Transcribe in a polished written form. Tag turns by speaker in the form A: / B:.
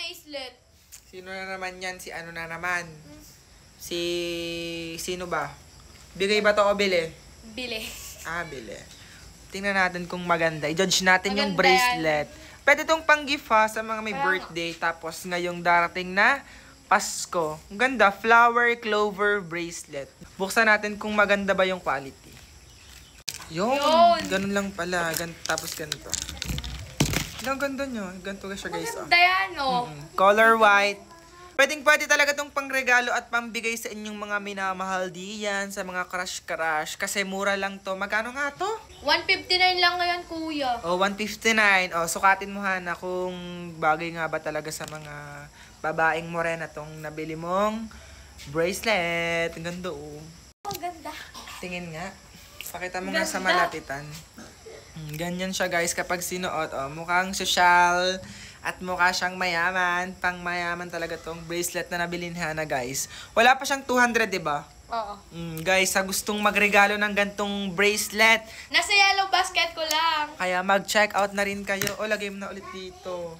A: bracelet.
B: Sino na naman yan? Si ano na naman? Sino ba? Bigay ba to o bili?
A: Bili.
B: Bili. Tingnan natin kung maganda. I-judge natin
A: Maganda
B: yung bracelet. Pwede tong pang-gift ha, sa mga may birthday. Tapos ngayong darating na Pasko. Ang ganda. Flower clover bracelet. Buksan natin kung maganda ba yung quality. Yun. Ganun lang pala. Tapos ganito. Ang ganda nyo. Ganito siya guys.
A: Maganda yan, oh.
B: Color white. Pwede talaga tong pangregalo at pambigay sa inyong mga minamahal diyan, sa mga crush-crush. Kasi mura lang to. Magkano nga to?
A: 159 lang ngayon, kuya.
B: 159. Sukatin mo Hana kung bagay nga ba talaga sa mga babaeng morena tong nabili mong bracelet. Ang ganda
A: Ang ganda.
B: Tingin nga. Pakita mo nga sa malapitan. Ganyan siya guys kapag sinuot. Mukhang social at mukha siyang mayaman. Pang mayaman talaga tong bracelet na nabilin ni Hana guys. Wala pa siyang 200, diba?
A: Oo.
B: Guys, sa gustong magregalo ng gantong bracelet,
A: Nasa yellow basket ko lang.
B: kaya mag-check out na rin kayo. Lagay mo na ulit dito.